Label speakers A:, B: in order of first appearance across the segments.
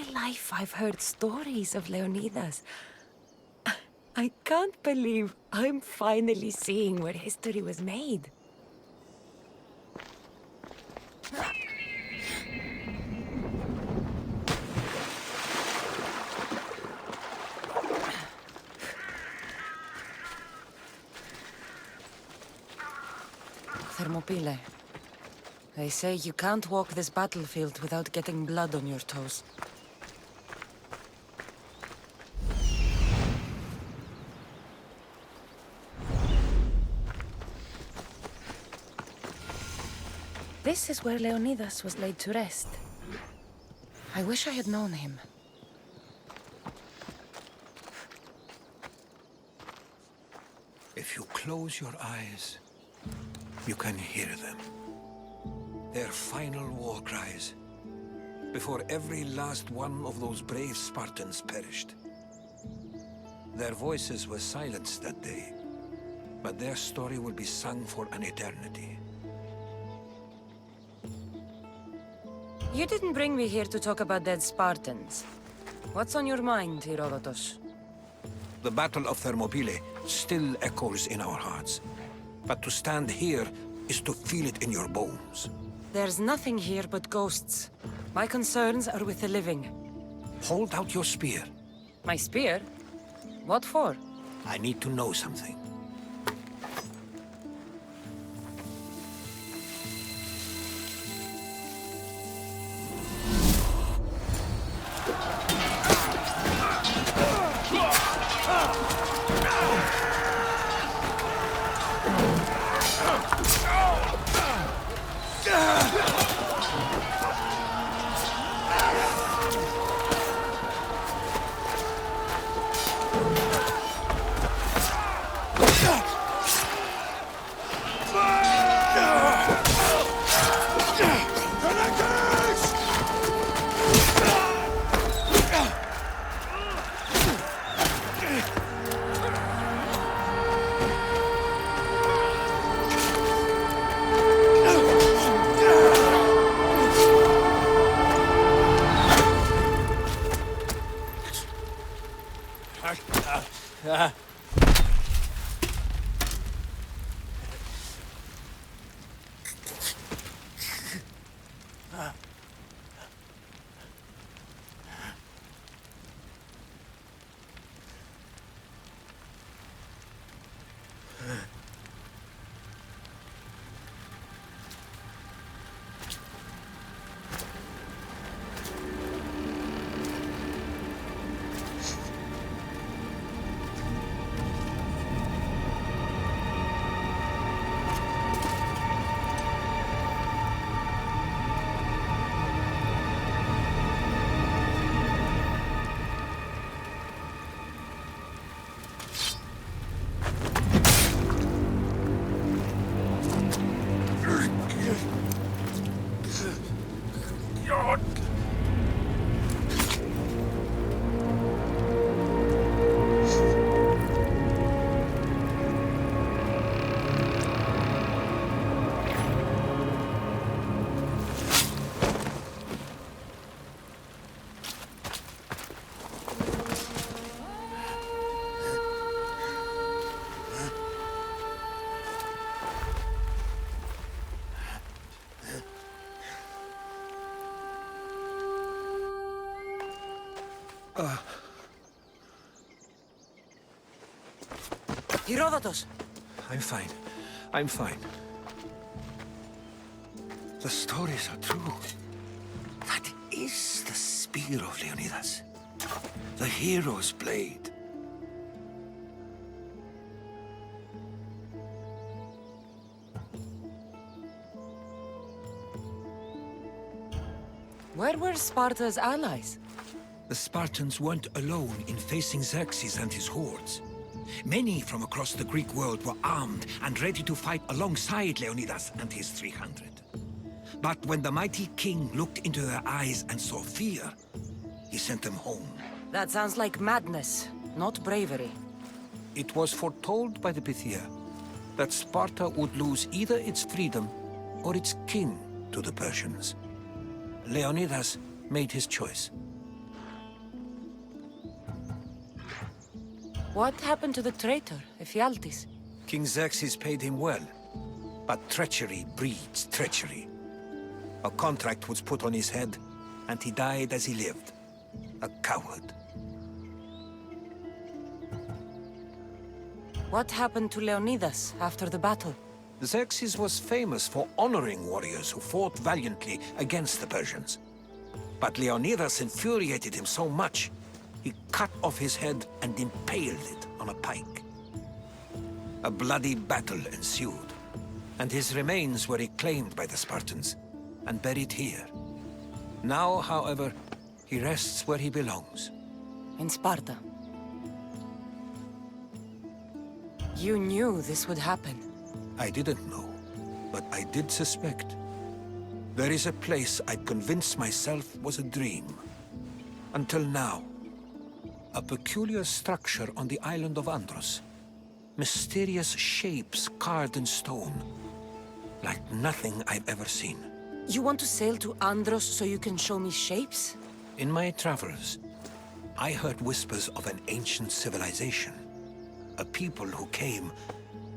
A: life I've heard stories of Leonidas. I can't believe I'm finally seeing where history was made. Thermopylae. They say you can't walk this battlefield without getting blood on your toes. This is where Leonidas was laid to rest. I wish I had known him.
B: If you close your eyes, you can hear them. Their final war cries, before every last one of those brave Spartans perished. Their voices were silenced that day, but their story will be sung for an eternity.
A: You didn't bring me here to talk about dead Spartans. What's on your mind, Herodotus?
B: The Battle of Thermopylae still echoes in our hearts. But to stand here is to feel it in your bones.
A: There's nothing here but ghosts. My concerns are with the living.
B: Hold out your spear.
A: My spear? What for?
B: I need to know something.
A: Herodotus!
B: I'm fine. I'm fine. The stories are true. That is the spear of Leonidas. The hero's blade.
A: Where were Sparta's allies?
B: The Spartans weren't alone in facing Xerxes and his hordes. Many from across the Greek world were armed and ready to fight alongside Leonidas and his 300. But when the mighty king looked into their eyes and saw fear, he sent them home.
A: That sounds like madness, not bravery.
B: It was foretold by the Pythia that Sparta would lose either its freedom or its king to the Persians. Leonidas made his choice.
A: What happened to the traitor, Ephialtes?
B: King Xerxes paid him well, but treachery breeds treachery. A contract was put on his head, and he died as he lived. A coward.
A: What happened to Leonidas after the battle?
B: Xerxes was famous for honoring warriors who fought valiantly against the Persians. But Leonidas infuriated him so much, he cut off his head and impaled it on a pike. A bloody battle ensued, and his remains were reclaimed by the Spartans and buried here. Now, however, he rests where he belongs.
A: In Sparta. You knew this would happen.
B: I didn't know, but I did suspect. There is a place I'd convinced myself was a dream. Until now. A peculiar structure on the island of Andros. Mysterious shapes carved in stone. Like nothing I've ever seen.
A: You want to sail to Andros so you can show me shapes?
B: In my travels, I heard whispers of an ancient civilization. A people who came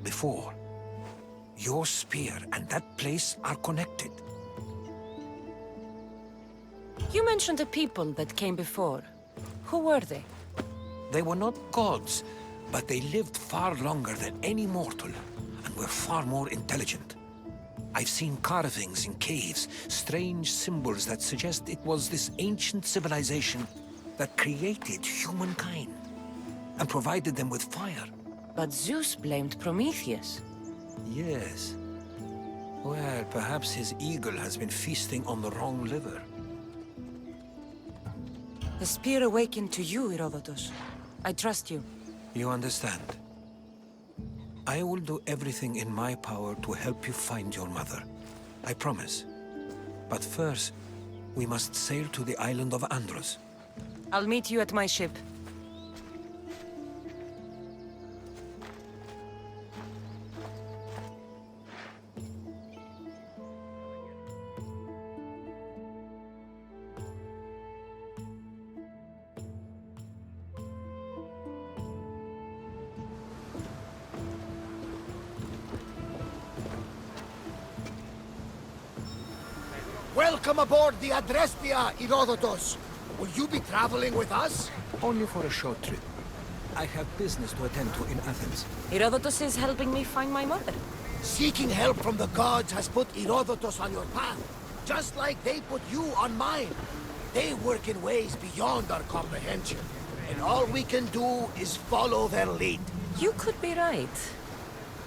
B: before. Your spear and that place are connected.
A: You mentioned a people that came before. Who were they?
B: They were not gods, but they lived far longer than any mortal, and were far more intelligent. I've seen carvings in caves, strange symbols that suggest it was this ancient civilization that created humankind, and provided them with fire.
A: But Zeus blamed Prometheus.
B: Yes. Well, perhaps his eagle has been feasting on the wrong liver.
A: The spear awakened to you, Herodotus. I trust you.
B: You understand. I will do everything in my power to help you find your mother. I promise. But first, we must sail to the island of Andros.
A: I'll meet you at my ship.
C: Welcome aboard the Adrespia, Herodotus. Will you be traveling with us?
B: Only for a short trip. I have business to attend to in Athens.
A: Herodotus is helping me find my mother.
C: Seeking help from the gods has put Herodotus on your path, just like they put you on mine. They work in ways beyond our comprehension, and all we can do is follow their lead.
A: You could be right.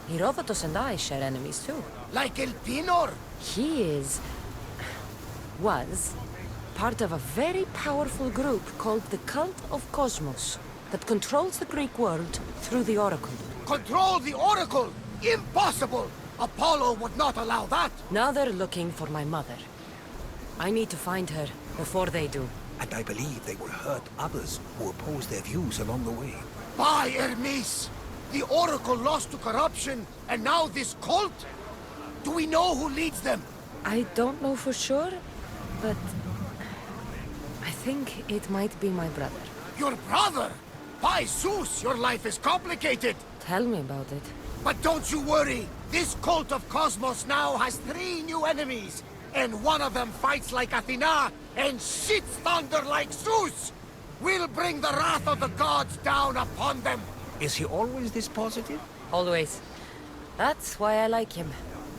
A: Herodotus and I share enemies too.
C: Like Elpinor?
A: He was part of a very powerful group called the Cult of Cosmos that controls the Greek world through the Oracle.
C: Control the Oracle? Impossible! Apollo would not allow that!
A: Now they're looking for my mother. I need to find her before they do.
B: And I believe they will hurt others who oppose their views along the way.
C: By Hermes! The Oracle lost to corruption, and now this cult? Do we know who leads them?
A: I don't know for sure, but I think it might be my brother.
C: Your brother? By Zeus, your life is complicated!
A: Tell me about it.
C: But don't you worry! This cult of Cosmos now has 3 new enemies! And one of them fights like Athena and shits thunder like Zeus! We'll bring the wrath of the gods down upon them!
B: Is he always this positive?
A: Always. That's why I like him.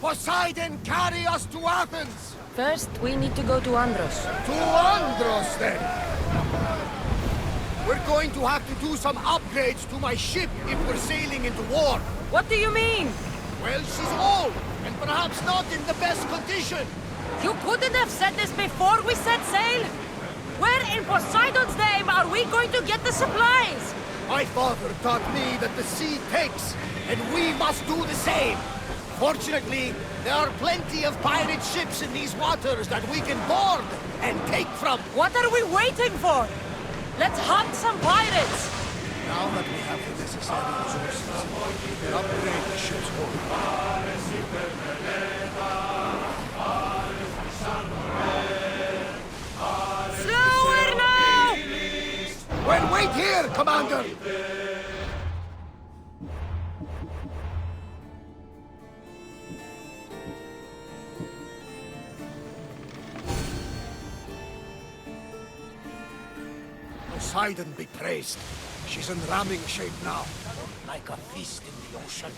C: Poseidon, carry us to Athens!
A: First, we need to go to Andros.
C: To Andros, then! We're going to have to do some upgrades to my ship if we're sailing into war.
A: What do you mean?
C: Well, she's old, and perhaps not in the best condition.
A: You couldn't have said this before we set sail? Where in Poseidon's name are we going to get the supplies?
C: My father taught me that the sea takes, and we must do the same. Fortunately, there are plenty of pirate ships in these waters that we can board and take from.
A: What are we waiting for? Let's hunt some pirates!
C: Now that we have the necessary resources, we can upgrade the ship's hull.
A: Slower now!
C: Well, wait here, Commander! Poseidon be praised. She's in ramming shape now, like a feast in the ocean.